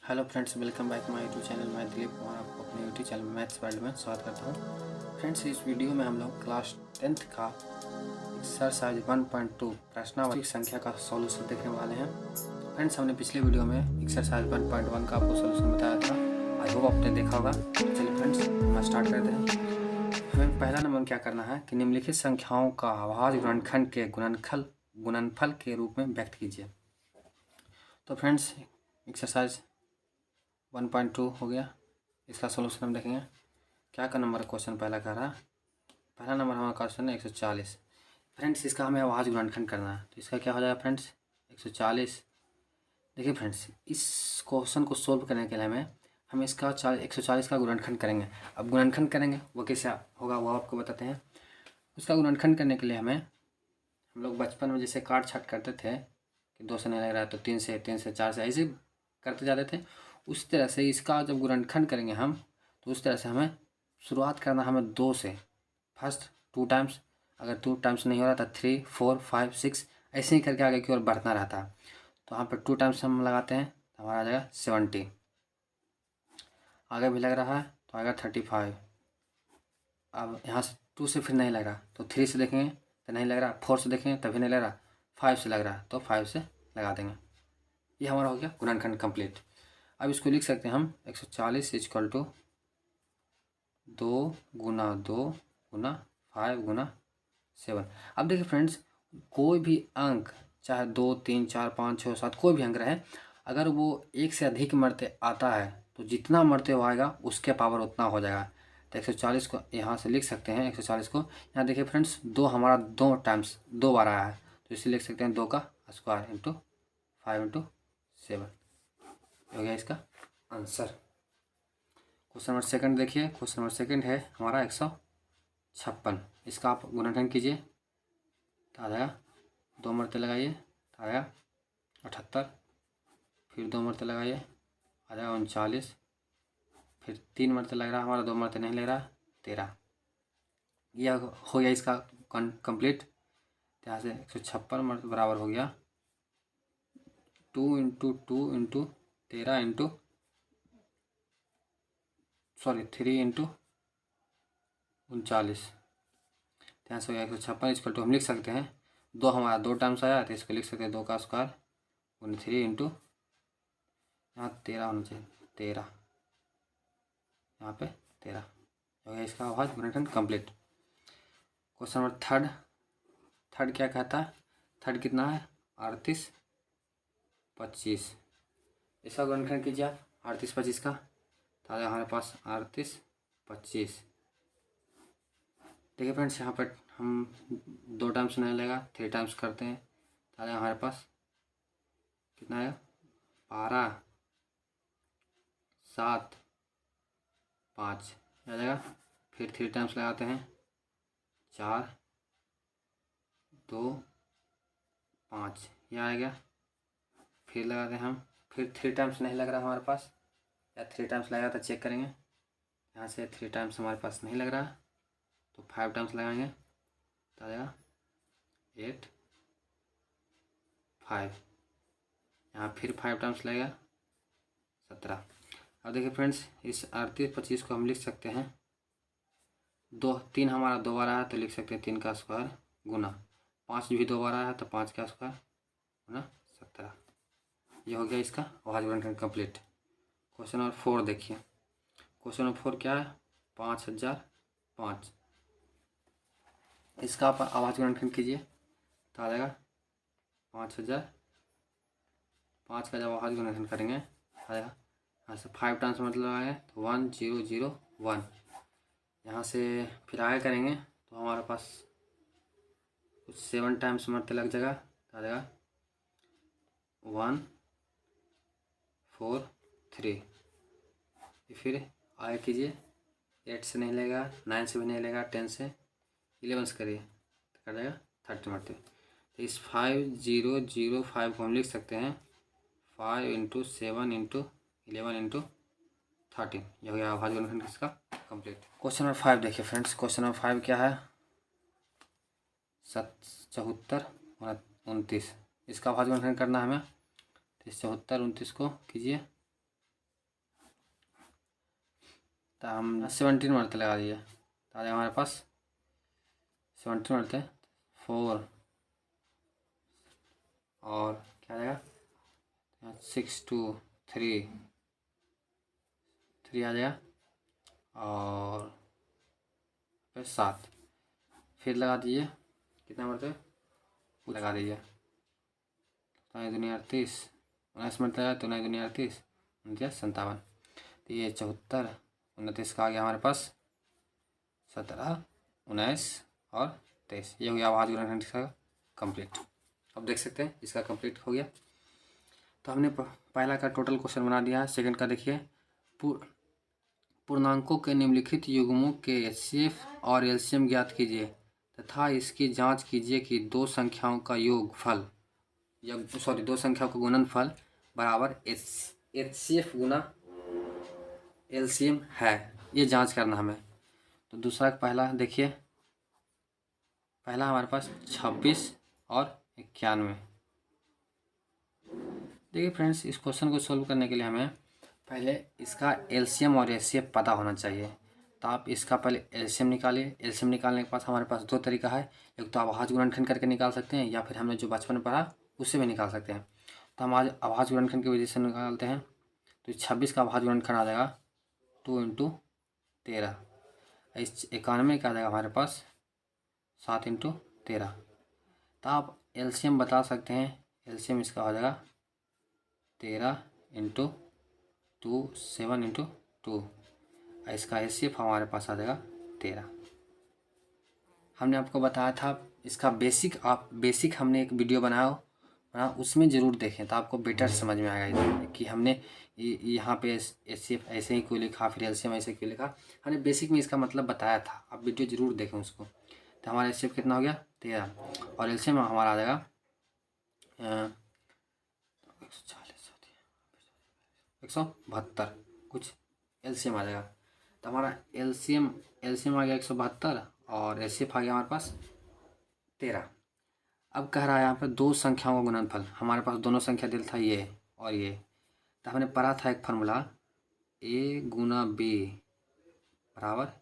Hello friends, welcome back my YouTube channel. मैं दिलीप कुमार आपको अपने यूट्यूब चैनल मैथ्स वर्ल्ड में स्वागत करता हूँ। फ्रेंड्स, इस वीडियो में हम लोग क्लास 10th का एक्सरसाइज 1.2 प्रश्नावली संख्या का सॉल्यूशन देखने वाले हैं। फ्रेंड्स, हमने पिछले वीडियो में एक्सरसाइज 1.1 का आपको सॉल्यूशन बताया था। आई होप आपने देखा होगा। चलिए फ्रेंड्स, हम स्टार्ट करते हैं। हमें पहला नंबर क्या करना है कि निम्नलिखित संख्याओं का अभाज्य गुणनखंड के गुणनफल के रूप में व्यक्त कीजिए। तो फ्रेंड्स, एक्सरसाइज 1.2 हो गया। इसका सॉल्यूशन हम देखेंगे। क्या का नंबर क्वेश्चन पहला कह रहा है। पहला नंबर हमारा क्वेश्चन है 140। फ्रेंड्स, इसका हमें अभाज्य गुणनखंड करना है। तो इसका क्या हो जाएगा फ्रेंड्स, 140। देखिए फ्रेंड्स, इस क्वेश्चन को सोल्व करने के लिए हम इसका 140 का गुणनखंड करेंगे। अब गुणनखंड करेंगे वो कैसे होगा वो आपको बताते हैं। उसका गुणनखंड करने के लिए हम लोग बचपन में जैसे काट छाट करते थे कि 2 से नहीं लग रहा है तो 3 से 4 से ऐसे करते जाते थे। उस तरह से इसका जब गुणनखंड करेंगे हम, तो उस तरह से हमें शुरुआत करना, हमें 2 से फर्स्ट 2 टाइम्स, अगर 2 टाइम्स नहीं हो रहा था 3 4 5 6 ऐसे ही करके आगे की ओर बढ़ना रहता है। तो यहाँ पर 2 टाइम्स हम लगाते हैं तो हमारा आ जाएगा 70। आगे भी लग रहा है तो आएगा 35। अब यहाँ से 2 से फिर नहीं लग रहा तो 3 से देखेंगे तो नहीं लग रहा, 4 से देखेंगे तभी नहीं लग रहा, 5 से लग रहा तो 5 से लगा देंगे। ये हमारा हो गया गुणनखंड कंप्लीट। अब इसको लिख सकते हैं हम 140 इक्वल टू 2 गुना 2 गुना 5 गुना 7। अब देखिए फ्रेंड्स, कोई भी अंक चाहे 2 3 4 5 6 7 कोई भी अंक रहे, अगर वो 1 से अधिक मरते आता है तो जितना मरते वो आएगा उसके पावर उतना हो जाएगा। तो 140 को यहाँ से लिख सकते हैं। 140 को यहाँ देखिए फ्रेंड्स, 2 हमारा 2 टाइम्स 2 बार आया है तो इसे लिख सकते हैं 2 का स्क्वायर इंटू 5 इंटू 7 हो गया इसका आंसर। क्वेश्चन नंबर सेकंड देखिए। क्वेश्चन नंबर सेकंड है हमारा 156। इसका आप गुणनखंड कीजिए तो आ जाएगा, 2 मरते लगाइए तो आ जाएगा 78, फिर 2 मरते लगाइए आ जाएगा 39, फिर 3 मरते लग रहा है हमारा, 2 मरते नहीं लग रहा 13। यह हो गया इसका कंप्लीट। यहाँ से 156 मरते बराबर हो गया 2 इंटू 2 इंटू 13 इंटू 3 इंटू 39। यहाँ से हो गया 156 इक्वल टू हम लिख सकते हैं, 2 हमारा 2 टाइम्स आया तो इसको लिख सकते हैं 2 का स्क्वायर गुना 3 इंटू यहाँ 13 होना चाहिए 13, यहाँ पे 13 हो गया इसका अभाज्य गुणनखंड कंप्लीट। क्वेश्चन नंबर थर्ड क्या कहता है, थर्ड कितना है 38 25। इसका गुणनखंड कीजिए आप 38 25 का, तो हमारे पास 38 25। देखिए फ्रेंड्स, यहाँ पर हम 2 टाइम्स नहीं लेगा 3 टाइम्स करते हैं तो हमारे पास कितना है 12 7 5 आ जाएगा। फिर 3 टाइम्स लगाते हैं 4 2 5 ये आ गया। फिर लगाते हैं हम, फिर 3 टाइम्स नहीं लग रहा हमारे पास, या 3 टाइम्स लगा तो चेक करेंगे। यहाँ से 3 टाइम्स हमारे पास नहीं लग रहा तो 5 टाइम्स लगाएंगे तो आ जाएगा 8 5। यहाँ फिर 5 टाइम्स लगेगा 17। अब देखिए फ्रेंड्स, इस 38 25 को हम लिख सकते हैं 3 हमारा 2 बार आया तो लिख सकते हैं 3 का स्क्वायर गुना 5 भी 2 बार आया तो 5 का स्क्वायर गुना 17। ये हो गया इसका अभाज्य गुणनखंड कंप्लीट। क्वेश्चन नंबर 4 देखिए। क्वेश्चन नंबर 4 क्या है 5005। इसका आप अभाज्य गुणनखंड कीजिए तो आ जाएगा 5000। 5 का जब अभाज्य गुणनखंड करेंगे आ जाएगा, यहाँ से 5 टाइम्स मतलब आएगा तो 1001। यहाँ से फिर आगे करेंगे तो हमारे पास कुछ 7 टाइम्स मरते लग जाएगा तो आ जाएगा 1 4 3। फिर आगे कीजिए, 8 से नहीं लेगा 9 से भी नहीं लेगा 10 से 11 से करिए तो कर जाएगा 30 मरते। तो इस 5005 को हम लिख सकते हैं 5 इंटू 7 इंटू 11 इंटू 13। यह हो गया अभाज्य गुणनखंड किसका कंप्लीट। क्वेश्चन नंबर 5 देखिए फ्रेंड्स। क्वेश्चन नंबर 5 क्या है 74 29। इसका अभाज्य गुणनखंड करना है हमें। तो 74 29 को कीजिए तो हम 17 मरते लगा दिए तो आ जाएगा हमारे पास 17 मरते 4 और क्या आ जाएगा 6 2 3 3 आ जाएगा और फिर 7 फिर लगा दीजिए कितना मरते लगा दीजिए तो दुनिया 38 19 मिनट लगा तो 9 38 29 57 तो ये 74 29 का आ गया हमारे पास 17 19 और 23 ये हो गया आवाज गुणनखंड का कंप्लीट। अब देख सकते हैं इसका कंप्लीट हो गया। तो हमने पहला का टोटल क्वेश्चन बना दिया है। सेकंड का देखिए पूर्णांकों के निम्नलिखित युग्मों के एचसीएफ और एलसीएम ज्ञात कीजिए तथा इसकी जांच कीजिए कि दो संख्याओं का योगफल या दो संख्याओं का गुणनफल बराबर एचसीएफ गुना एलसीएम है, ये जांच करना हमें। तो दूसरा पहला देखिए, पहला हमारे पास 26 और 91। देखिए फ्रेंड्स, इस क्वेश्चन को सोल्व करने के लिए हमें पहले इसका एलसीएम और एचसीएफ पता होना चाहिए। तो आप इसका पहले एलसीएम निकालिए। एलसीएम निकालने के पास हमारे पास दो तरीका है, एक तो आभाज्य गुणनखंड करके निकाल सकते हैं या फिर हमने जो बचपन में पढ़ा उससे भी निकाल सकते हैं। तो हम आज आभाज्य गुणनखंड की वजह से निकालते हैं। तो 26 का आभाज्य गुणनखंड आ जाएगा 2 × 13। 91 का आ जाएगा हमारे पास 7 × 13। तो आप एलसीएम बता सकते हैं, एलसीएम इसका हो जाएगा 13 × 2 7 × 2। इसका एचसीएफ हमारे पास आ जाएगा 13। हमने आपको बताया था इसका बेसिक हमने एक वीडियो बनाया उसमें ज़रूर देखें तो आपको बेटर समझ में आएगा कि हमने यहाँ पे एचसीएफ ऐसे ही क्यों लिखा, फिर एलसीएम ऐसे क्यों लिखा। हमने बेसिक में इसका मतलब बताया था, आप वीडियो ज़रूर देखें उसको। तो हमारा एचसीएफ कितना हो गया 13 और एलसीएम हमारा आ जाएगा 172 कुछ एलसीएम आ जाएगा। तो हमारा एलसीएम आ गया 172 और एचसीएफ आ गया हमारे पास 13। अब कह रहा है यहाँ पर दो संख्याओं का गुणनफल, हमारे पास दोनों संख्या दिल था ये और ये। तो हमने पढ़ा था एक फार्मूला A × B बराबर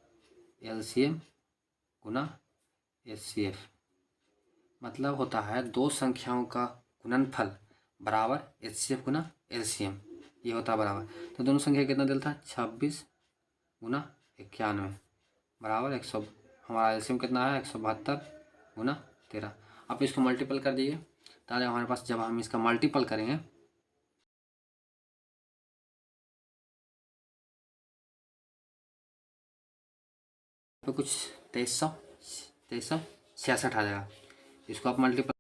एलसीएम × एचसीएफ। मतलब होता है दो संख्याओं का गुणनफल बराबर एचसीएफ × एलसीएम, ये होता है बराबर। तो दोनों संख्या कितना दिल था 26 × 91 बराबर 100। हमारा एलसीएम कितना है 172 × 13। आप इसको मल्टीपल कर दीजिए तो हमारे पास जब हम इसका मल्टीपल करेंगे तो कुछ 2366 आ जाएगा। इसको आप मल्टीपल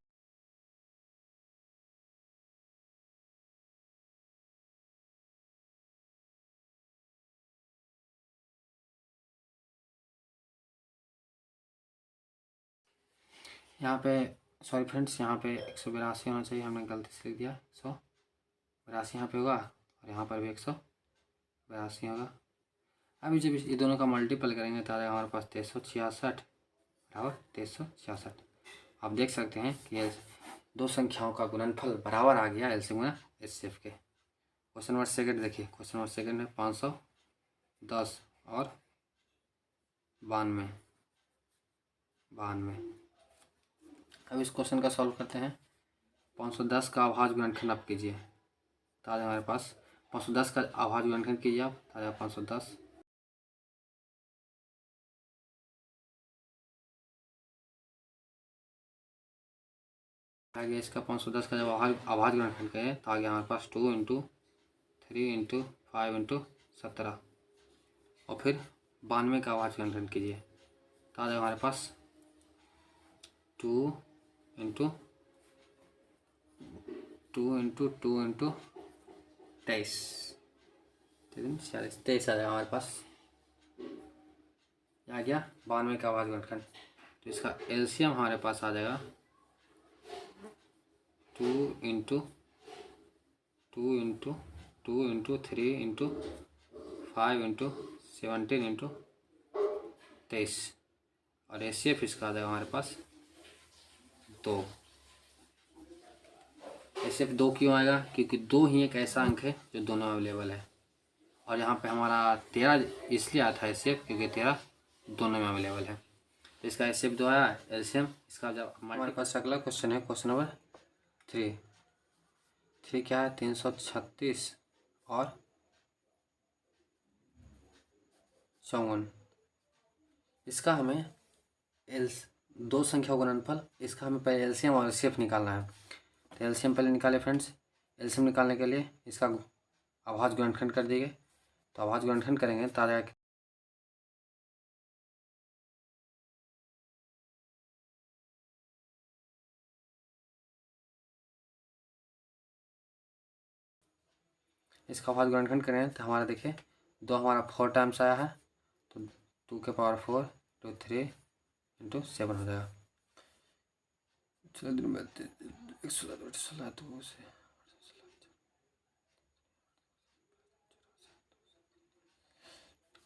यहाँ पे सॉरी फ्रेंड्स, यहाँ पे 182 होना चाहिए, हमने गलती से लिख दिया 182 यहाँ पे होगा और यहाँ पर भी 182 होगा। अभी जब ये दोनों का मल्टीपल करेंगे तो हमारे पास 366 बराबर 366। आप देख सकते हैं कि दो संख्याओं का गुणनफल बराबर आ गया एलसीएम × एचसीएफ के। क्वेश्चन नंबर सेकंड देखिए, क्वेश्चन नंबर सेकंड है 510 और 92। अब इस क्वेश्चन का सॉल्व करते हैं। 510 का आभाज्य गुणनखंड आप कीजिए तो आज हमारे पास 510 का आभाज्य गुणनखंड कीजिए आप तो 510 आ गया। इसका 510 का जब आभाज्य गुणनखंड करें तो आ गया हमारे पास 2 × 3 × 5 × 17 और फिर 92 का आभाज्य गुणनखंड कीजिए तो आ जाएगा हमारे पास 2 × 23 23 आ जाएगा हमारे पास। आ गया 92 का आभाज्य गुणनखंड। तो इसका एलसीएम हमारे पास आ जाएगा 2 × 2 × 2 × 3 × 5 × 17 × 23 और एचसीएफ इसका आ जाएगा हमारे पास 2। एचसीएफ 2 क्यों आएगा? क्योंकि 2 ही एक ऐसा अंक है जो दोनों अवेलेबल है। और यहाँ पे हमारा 13 इसलिए आया था एचसीएफ क्योंकि 13 दोनों में अवेलेबल है। तो इसका एचसीएफ 2 आया, एलसीएम इसका जब हमारे पास अगला क्वेश्चन है, क्वेश्चन नंबर 3 क्या है, 336 और 54। इसका हमें दो संख्या गुणनफल, इसका हमें पहले एलसीएम और एचसीएफ निकालना है। तो एलसीएम पहले निकाले फ्रेंड्स। एलसीएम निकालने के लिए इसका अभाज्य गुणनखंड कर देंगे। तो अभाज्य गुणनखंड करेंगे तो आ जाएगा इसका अभाज्य गुणनखंड करें तो हमारा देखिए 2 हमारा 4 टाइम्स आया है, तो 2 के पावर 4 तो 3 इंटू 7 हो जाएगा।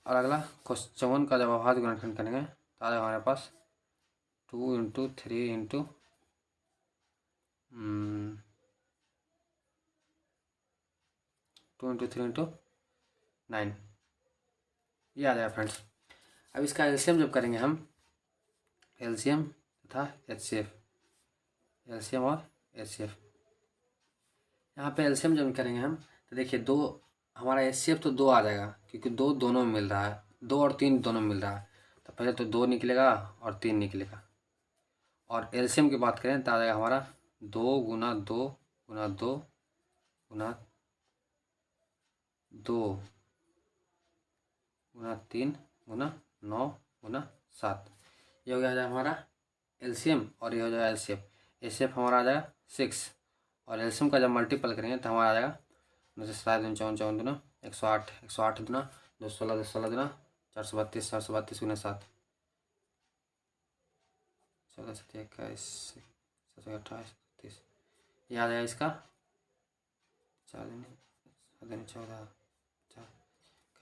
और अगला क्वेश्चन का जब अभाज्य गुणनखंड करेंगे तो आ जाएगा हमारे पास 2 इंटू 3 इंटू 2 इंटू 3 इंटू 9, ये आ जाएगा फ्रेंड्स। अब इसका एलसीएम जब करेंगे हम, एलसीएम तथा एचसीएफ, एलसीएम और एचसीएफ, यहाँ पे एलसीएम जब करेंगे हम तो देखिए 2 हमारा एचसीएफ तो 2 आ जाएगा क्योंकि 2 दोनों में मिल रहा है, 2 और 3 दोनों में मिल रहा है। तो पहले तो 2 निकलेगा और 3 निकलेगा। और एलसीएम की बात करें तो आ जाएगा हमारा 2 गुना 2 गुना 2 गुना 2 गुना 3 गुना 9 गुना 7, ये हो गया हमारा एलसीएम और ये हो जाएगा एलसीएफ। एचसीएफ हमारा आ जाएगा 6 और एलसीएम का जब मल्टीपल करेंगे तो हमारा आ जाएगा 7 दूना 108, 108 दूना 216, 216 दूना 432, 432 गुना 7, 14, 17, 21, 28, 30, ये आ जाएगा इसका 4 दिन 14,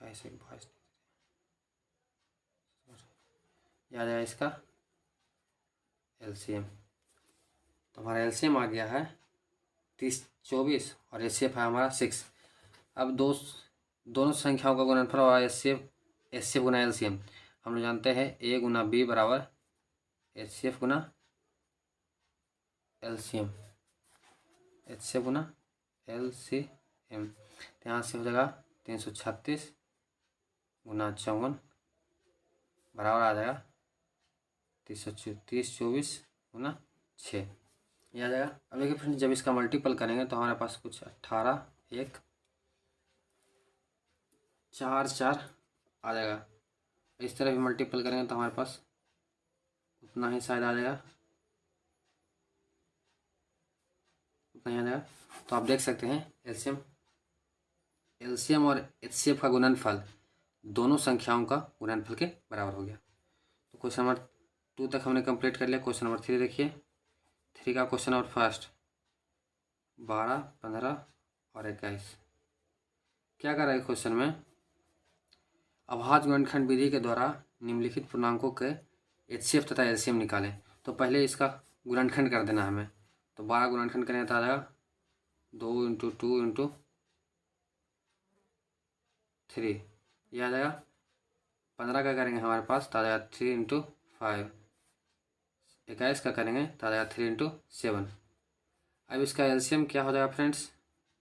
21, 22, ये आ जाएगा इसका एलसीएम। तो हमारा एलसीएम आ गया है 30, 24 और एचसीएफ है हमारा 6। अब दोनों संख्याओं का गुणनफल और एचसीएफ गुना एलसीएम हम लोग जानते हैं ए गुना बी बराबर एचसीएफ गुना एलसीएम, एचसीएफ गुना एलसीएम। तो यहाँ से हो जाएगा 336 गुना 54 बराबर आ जाएगा 30, 24 गुना 6, ये आ जाएगा। अब देखिए फ्रेंड्स जब इसका मल्टीपल करेंगे तो हमारे पास कुछ 18, 1, 4, 4 आ जाएगा। इस तरह भी मल्टीपल करेंगे तो हमारे पास उतना ही शायद आ जाएगा, उतना ही आ जाएगा। तो आप देख सकते हैं एलसीएम और एचसीएफ का गुणनफल दोनों संख्याओं का गुणनफल के बराबर हो गया। तो क्वेश्चन नंबर 2 तक हमने कंप्लीट कर लिया। क्वेश्चन नंबर 3 देखिए, 3 का क्वेश्चन नंबर फर्स्ट 12, 15 और 21 क्या कर रहा है क्वेश्चन में, अभाज्य गुणनखंड विधि के द्वारा निम्नलिखित पूर्णांकों के एचसीएफ तथा एलसीएम निकालें। तो पहले इसका गुणनखंड कर देना हमें। तो 12 गुणनखंड करें तो आ जाएगा 2 इंटू 2 इंटू 3, ये आ जाएगा। 15 का करेंगे हमारे पास तो आ जाएगा 3 इंटू 5, 21 का करेंगे तो आ जाएगा 3 इंटू 7। अब इसका एलसीएम क्या हो जाएगा फ्रेंड्स,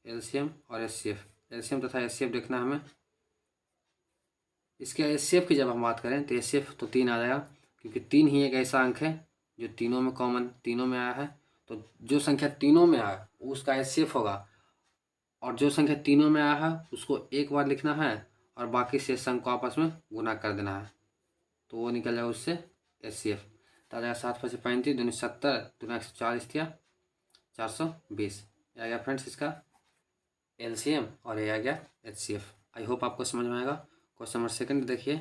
एलसीएम और एचसीएफ, एलसीएम तथा एचसीएफ देखना हमें। इसके एचसीएफ की जब हम बात करें तो एचसीएफ तो 3 आ जाएगा क्योंकि 3 ही एक ऐसा अंक है जो तीनों में कॉमन, तीनों में आया है। तो जो संख्या तीनों में आया उसका एचसीएफ होगा और जो संख्या तीनों में आया है उसको एक बार लिखना है और बाकी शेष अंक को आपस में गुना कर देना है, तो वो निकल जाएगा उससे एचसीएफ। तो आ जाएगा 7, 5, 35, 2, 70, 2, 140 दिया 420, ये आ गया फ्रेंड्स इसका एलसीएम और ये आ गया एचसीएफ। आई होप आपको समझ में आएगा। क्वेश्चन नंबर सेकंड देखिए,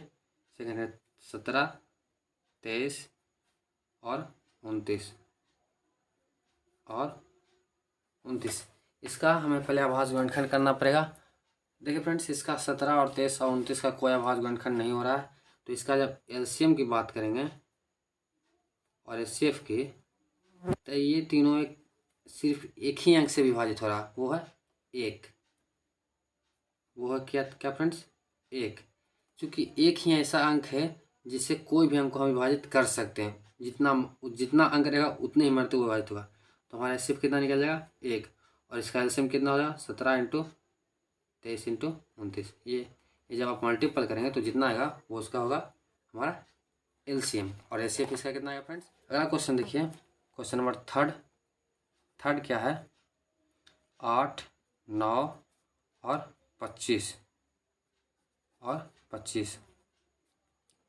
सेकंड है 17, 23 और 29 और 29। इसका हमें पहले अभाज्य गुणनखंड करना पड़ेगा। देखिए फ्रेंड्स इसका 17 और 23 और 29 का कोई अभाज्य गुणनखंड नहीं हो रहा है। तो इसका जब एलसीएम की बात करेंगे और एचसीएफ की तो ये तीनों सिर्फ एक ही अंक से विभाजित हो रहा है, वो है 1। वो है क्या क्या फ्रेंड्स, एक। क्योंकि एक ही ऐसा अंक है जिससे कोई भी अंक को हम विभाजित कर सकते हैं। जितना जितना अंक रहेगा उतने ही मरते हुए विभाजित होगा। तो हमारा सिर्फ कितना निकल जाएगा, एक। और इसका एलसीएम कितना हो जाएगा, 17 इंटू 23 इंटू 29। ये जब आप मल्टीपल करेंगे तो जितना आएगा वो उसका होगा हमारा एलसीएम। और एचसीएफ इसका कितना आएगा फ्रेंड्स। अगला क्वेश्चन देखिए, क्वेश्चन नंबर थर्ड क्या है, 8, 9 और 25 और 25।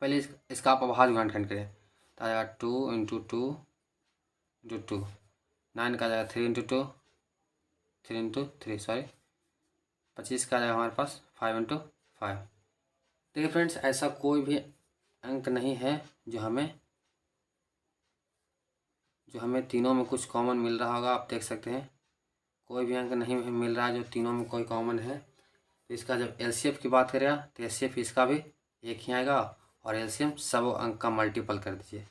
पहले इसका आप अभाज्य गुणनखंड करें तो आ जाएगा 2 इंटू 2 इंटू 2। 9 का आ जाएगा 3 इंटू 2 3 इंटू 3 सॉरी। 25 का आ जाएगा हमारे पास 5 इंटू 5। देखिए फ्रेंड्स, ऐसा कोई भी अंक नहीं है जो हमें तीनों में कुछ कॉमन मिल रहा होगा। आप देख सकते हैं कोई भी अंक नहीं मिल रहा है जो तीनों में कोई कॉमन है। तो इसका जब एलसीएफ की बात करेगा तो एलसीएफ इसका भी एक ही आएगा। और एलसीएम सब अंक का मल्टीपल कर दीजिए।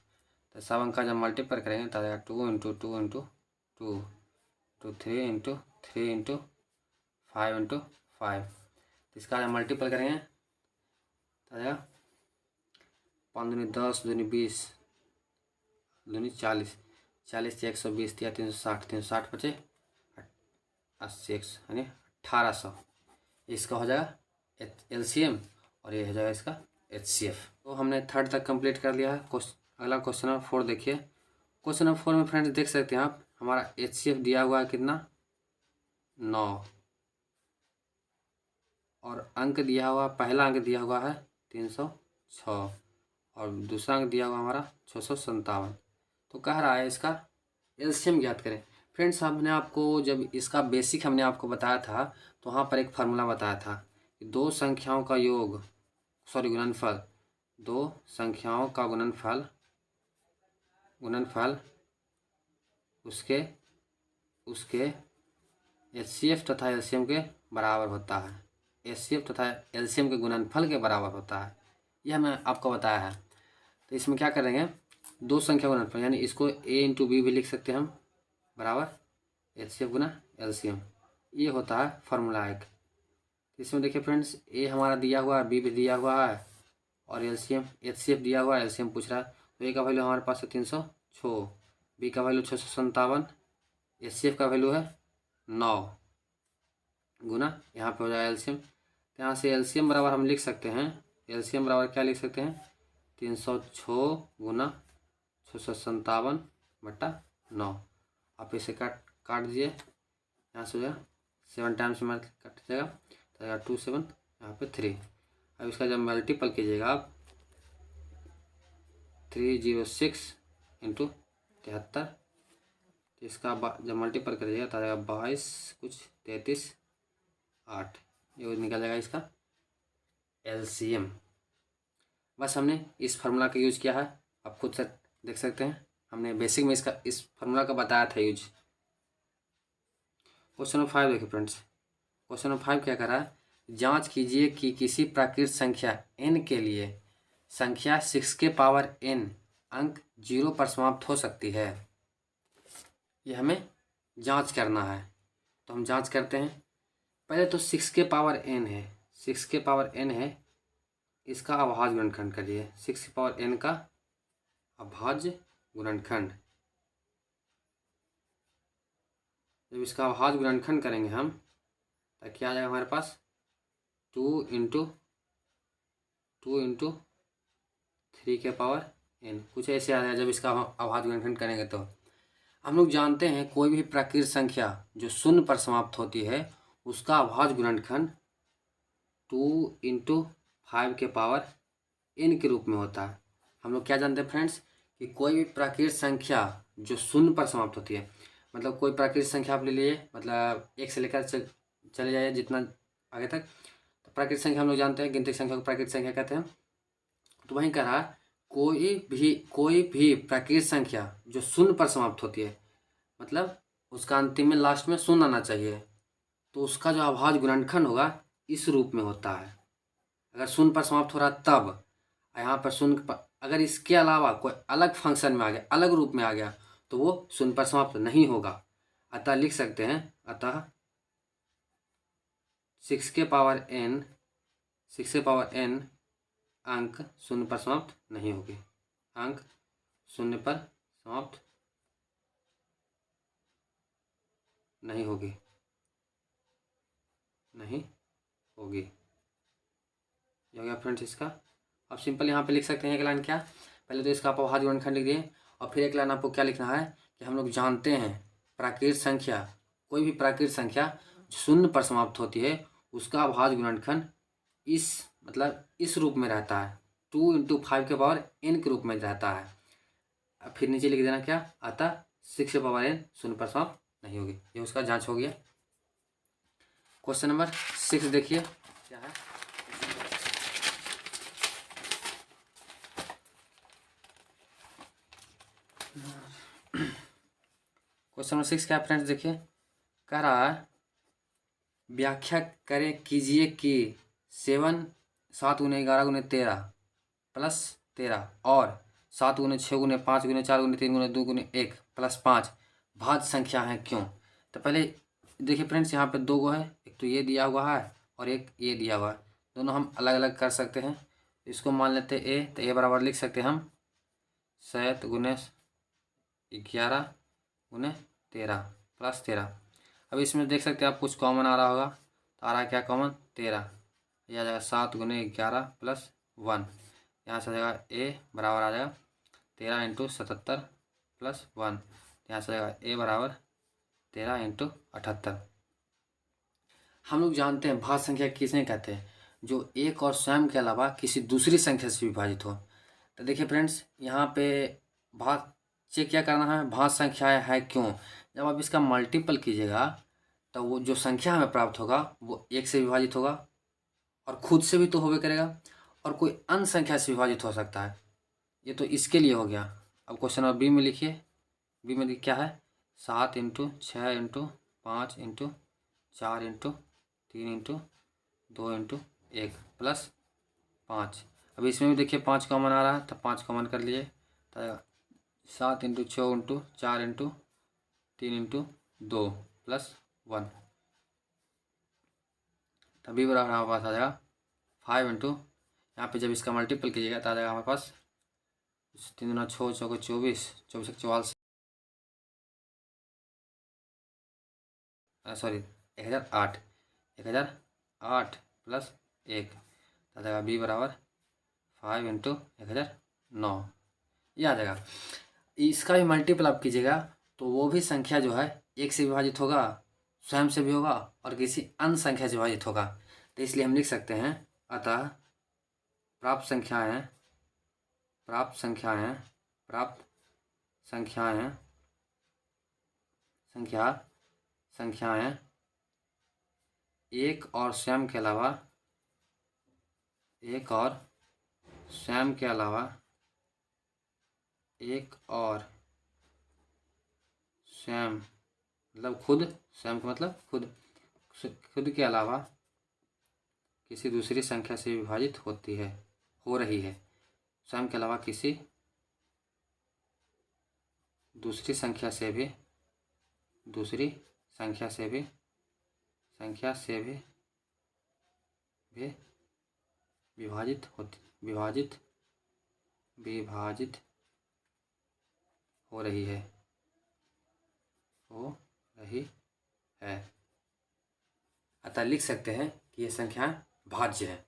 तो सब अंक का जब मल्टीपल करेंगे तो आएगा 2 into 2 into 2 into 3 into 3 into 5 into 5। तो इसका जब मल्टीपल करेंगे तो आएगा 5 दूनी 10 दूनी 20 दूनी 40 40 से 120 या 360 360 बचे 80 यानी 1800। इसका हो जाएगा एलसीएम और ये हो जाएगा इसका एचसीएफ। तो हमने थर्ड तक कंप्लीट कर लिया है। अगला क्वेश्चन नंबर 4 देखिए। क्वेश्चन नंबर 4 में फ्रेंड्स देख सकते हैं आप, हमारा एचसीएफ दिया हुआ है कितना, 9। और अंक दिया हुआ, पहला अंक दिया हुआ है 306 और दूसरा अंक दिया हुआ हमारा 657। तो कह रहा है इसका एलसीएम ज्ञात करें। फ्रेंड्स, हमने आपको जब इसका बेसिक हमने आपको बताया था तो वहाँ पर एक फार्मूला बताया था कि दो संख्याओं का योग गुणनफल, दो संख्याओं का गुणनफल उसके एचसीएफ तथा एलसीएम के बराबर होता है। एचसीएफ तथा एलसीएम के गुणनफल के बराबर होता है, यह हमें आपको बताया है। तो इसमें क्या करेंगे, दो संख्या गुणनफल यानी इसको ए इंटू बी भी लिख सकते हैं हम, बराबर एचसीएफ गुना एलसीएम। ये होता है फार्मूला एक। इसमें देखिए फ्रेंड्स, ए हमारा दिया हुआ है, बी भी दिया हुआ है और एलसीएम एचसीएफ दिया हुआ है, एलसीएम पूछ रहा है। तो ए का वैल्यू हमारे पास है 306, बी का वैल्यू 657, एचसीएफ का वैल्यू है 9 गुना यहाँ पे हो जाएगा एलसीएम। तो यहाँ से एलसीएम बराबर हम लिख सकते हैं, एलसीएम बराबर क्या लिख सकते हैं, 306 गुना 657 बटा 9। आप इसे काट दीजिए, यहाँ से हो जाएगा 7 टाइम्स में कट जाएगा तो आएगा 2 7 यहाँ पे 3। अब इसका जब मल्टीपल कीजिएगा आप 306 इंटू 73, तो इसका जब मल्टीपल करिएगा तो आएगा 22 कुछ 33 8। ये निकल जाएगा इसका एलसीएम। बस हमने इस फार्मूला का यूज किया है, आप खुद से देख सकते हैं। हमने बेसिक में इस फार्मूला का बताया था यूज। क्वेश्चन नंबर 5 देखिए फ्रेंड्स। क्वेश्चन नंबर 5 क्या कर रहा है, जांच कीजिए कि किसी प्राकृत संख्या n के लिए संख्या 6 के पावर n अंक 0 पर समाप्त हो सकती है। ये हमें जांच करना है, तो हम जांच करते हैं। पहले तो 6 के पावर n है, 6 के पावर n है, इसका अभाज्य गुणनखंड करिए। 6 के पावर n का अभाज्य गुणनखंड, जब इसका अभाज्य गुणनखंड करेंगे हम तो क्या आ जाएगा हमारे पास, 2 इंटू 3 के पावर n, कुछ ऐसे आ जाएगा। जब इसका अभाज्य गुणनखंड करेंगे तो हम लोग जानते हैं कोई भी प्राकृत संख्या जो शून्य पर समाप्त होती है उसका अभाज्य गुणनखंड 2 इंटू 5 के पावर n के रूप में होता है। हम लोग क्या जानते हैं फ्रेंड्स कि कोई भी प्राकृत संख्या जो शून्य पर समाप्त होती है, मतलब कोई प्राकृत संख्या आप ले लिए, मतलब एक से लेकर चले जाइए जितना आगे तक, तो प्राकृत संख्या हम लोग जानते हैं, गिनती संख्या को प्राकृत संख्या कहते हैं। तो वहीं कह रहा कोई भी प्राकृत संख्या जो शून्य पर समाप्त होती है, मतलब उसका अंतिम में लास्ट में शून्य आना चाहिए, तो उसका जो अभाज्य गुणनखंड होगा इस रूप में होता है। अगर शून्य पर समाप्त हो रहा तब, यहाँ पर शून्य पर, अगर इसके अलावा कोई अलग फंक्शन में आ गया, अलग रूप में आ गया, तो वो शून्य पर समाप्त नहीं होगा। अतः लिख सकते हैं, अतः 6 के पावर n अंक शून्य पर समाप्त नहीं होगी, अंक शून्य पर समाप्त नहीं होगी, ये हो गया फ्रेंड्स इसका। अब सिंपल यहाँ पे लिख सकते हैं एक लाइन क्या, पहले तो इसका अपवाद गुणनखंड लिख दिए और फिर एक लाइन आपको क्या लिखना है कि हम लोग जानते हैं प्राकृत संख्या, कोई भी प्राकृत संख्या शून्य पर समाप्त होती है उसका अभाज्य गुणनखंड इस रूप में रहता है, 2 × 5 के पावर n के रूप में रहता है। अब फिर नीचे लिख देना क्या, अतः 6 के पावर n शून्य पर समाप्त नहीं होगी, ये उसका जांच हो गया। क्वेश्चन नंबर 6 देखिए क्या है। क्वेश्चन नंबर 6 क्या फ्रेंड्स देखिए, कह रहा है व्याख्या करें कीजिए कि 7 × 11 × 13 प्लस 13 और 7 × 6 × 5 × 4 × 3 × 2 × 1 प्लस 5 भाज्य संख्या है क्यों। तो पहले देखिए फ्रेंड्स यहाँ पे 2 गो है, एक तो ये दिया हुआ है और एक ये दिया हुआ है, दोनों हम अलग अलग कर सकते हैं। इसको मान लेते ए, तो ए बराबर लिख सकते हैं हम 7 × 11 × 13 प्लस 13। अब इसमें देख सकते हैं आप कुछ कॉमन आ रहा होगा, तो आ रहा है क्या कॉमन 13, यह आ जाएगा 7 × 11 प्लस 1, यहाँ से आ जाएगा ए बराबर आ जाएगा 13 × 77 प्लस 1, यहाँ से आ जाएगा ए बराबर 13 × 78। हम लोग जानते हैं भाज्य संख्या किसने कहते हैं, जो एक और स्वयं के अलावा किसी दूसरी संख्या से विभाजित हो। तो देखिए फ्रेंड्स यहाँ पे भाग चेक क्या करना है, भाज्य संख्या है क्यों। जब आप इसका मल्टीपल कीजिएगा तो वो जो संख्या हमें प्राप्त होगा वो 1 से विभाजित होगा और खुद से भी तो होबे करेगा और कोई अन्य संख्या से विभाजित हो सकता है, ये तो इसके लिए हो गया। अब क्वेश्चन नंबर बी में लिखिए, बी में क्या है 7 × 6 × 5 × 4 × 3 × 2 × 1 प्लस 5। अब इसमें भी देखिए 5 कॉमन आ रहा है, तो 5 कॉमन कर लिए, तो 7 × 6 × 4 × 3 × 2 प्लस 1, तभी बराबर हमारे पास आ जाएगा 5 × यहाँ पे जब इसका मल्टीपल कीजिएगा तो आ जाएगा हमारे पास 3 × 6 = 24, 24 × 44 सॉरी 1008 प्लस 1, आ जाएगा बी बराबर 5 × 1009, ये आ जाएगा। इसका भी मल्टीपल आप कीजिएगा तो वो भी संख्या जो है 1 से विभाजित होगा, स्वयं से भी होगा और किसी अन्य संख्या से विभाजित होगा। तो इसलिए हम लिख सकते हैं अतः प्राप्त संख्याएं एक और स्वयं के अलावा मतलब खुद के अलावा किसी दूसरी संख्या से विभाजित हो रही है, स्वयं के अलावा किसी दूसरी संख्या से भी विभाजित हो रही है। अतः लिख सकते हैं कि ये संख्या भाज्य है।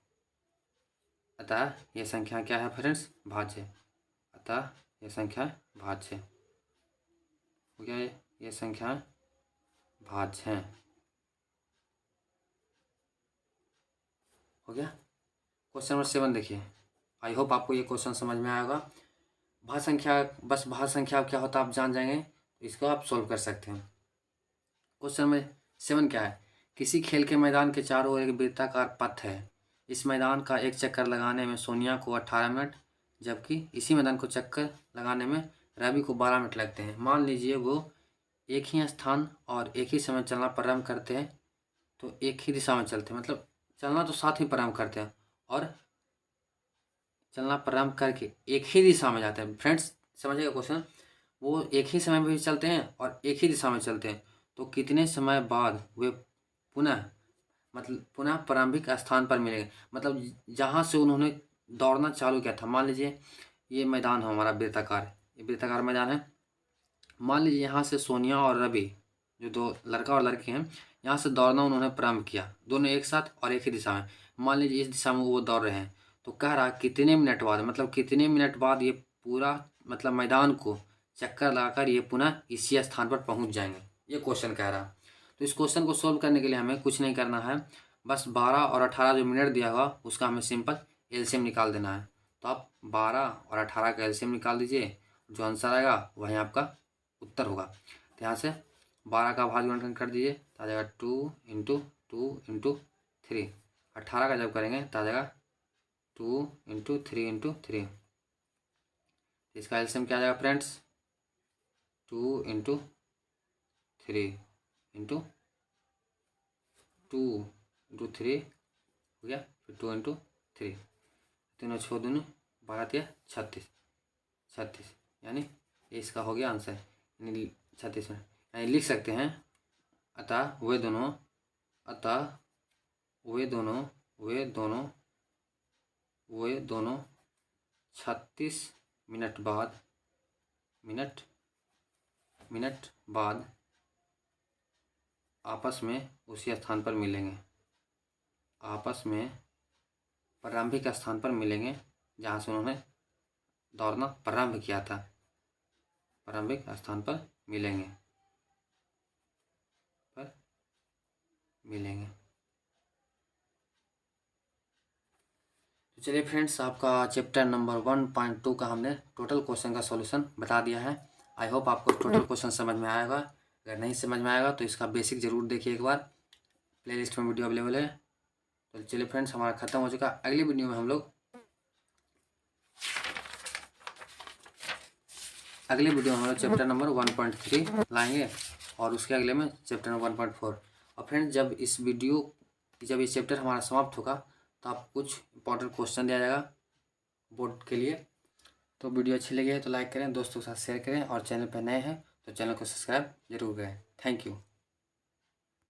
अतः ये संख्या क्या है फ्रेंड्स, भाज्य है। अतः ये संख्या भाज्य है, हो गया ये संख्या भाज्य हैं, हो गया। क्वेश्चन नंबर 7 देखिए, आई होप आपको ये क्वेश्चन समझ में आया होगा। भाज्य संख्या क्या होता है आप जान जाएंगे, तो इसको आप सोल्व कर सकते हैं। क्वेश्चन नंबर 7 क्या है, किसी खेल के मैदान के चारों ओर एक वृत्ताकार पथ है। इस मैदान का एक चक्कर लगाने में सोनिया को 18 मिनट, जबकि इसी मैदान को चक्कर लगाने में रवि को 12 मिनट लगते हैं। मान लीजिए वो एक ही स्थान और एक ही समय चलना प्रारंभ करते हैं, तो एक ही दिशा में चलते हैं, मतलब चलना तो साथ ही प्रारंभ करते हैं और चलना प्रारंभ करके एक ही दिशा में जाते हैं। फ्रेंड्स समझिएगा क्वेश्चन, वो एक ही समय में भी चलते हैं और एक ही दिशा में चलते हैं, तो कितने समय बाद वे पुनः मतलब पुनः प्रारंभिक स्थान पर मिलेंगे, मतलब जहाँ से उन्होंने दौड़ना चालू किया था। मान लीजिए ये मैदान है हमारा वृत्ताकार, ये वृत्ताकार मैदान है। मान लीजिए यहाँ से सोनिया और रवि, जो दो लड़का और लड़की हैं, यहाँ से दौड़ना उन्होंने प्रारंभ किया, दोनों एक साथ और एक ही दिशा में। मान लीजिए इस दिशा में वो दौड़ रहे हैं, तो कह रहा कितने मिनट बाद, मतलब कितने मिनट बाद ये पूरा मतलब मैदान को चक्कर लगाकर ये पुनः इसी स्थान पर पहुँच जाएंगे, ये क्वेश्चन कह रहा। तो इस क्वेश्चन को सोल्व करने के लिए हमें कुछ नहीं करना है, बस 12 और 18 जो मिनट दिया हुआ उसका हमें सिंपल एलसीएम निकाल देना है। तो आप 12 और 18 का एलसीएम निकाल दीजिए, जो आंसर आएगा वही आपका उत्तर होगा। तो यहाँ से 12 का भाग गुणन कर दीजिए तो आ जाएगा 2 इंटू 3। 18 का जब करेंगे तो आ जाएगा 2 इंटू 3। इसका एलसीएम क्या आ जाएगा फ्रेंड्स, 2 इंटू 3 इंटू 3 हो गया, फिर 2 इंटू 3, 3 6 दूनी 12 36, यानी ये इसका हो गया आंसर, यानी 36 में। यानी लिख सकते हैं अतः वे दोनों 36 मिनट बाद आपस में उसी स्थान पर मिलेंगे, आपस में प्रारंभिक स्थान पर मिलेंगे जहाँ से उन्होंने दौड़ना प्रारंभ किया था, प्रारंभिक स्थान पर मिलेंगे। तो चलिए फ्रेंड्स, आपका चैप्टर नंबर 1.2 का हमने टोटल क्वेश्चन का सॉल्यूशन बता दिया है। आई होप आपको टोटल क्वेश्चन समझ में आएगा। अगर नहीं समझ में आएगा तो इसका बेसिक ज़रूर देखिए एक बार, प्लेलिस्ट में वीडियो अवेलेबल है। तो चलिए फ्रेंड्स, हमारा ख़त्म हो चुका। अगली वीडियो में हम लोग चैप्टर नंबर 1.3 लाएंगे और उसके अगले में चैप्टर नंबर 1.4। और फ्रेंड्स, जब ये चैप्टर हमारा समाप्त होगा तो आपको कुछ इंपॉर्टेंट क्वेश्चन दिया जाएगा बोर्ड के लिए। तो वीडियो अच्छी लगी है तो लाइक करें, दोस्तों के साथ शेयर करें, और चैनल पर नए हैं तो चैनल को सब्सक्राइब जरूर करें। Thank you.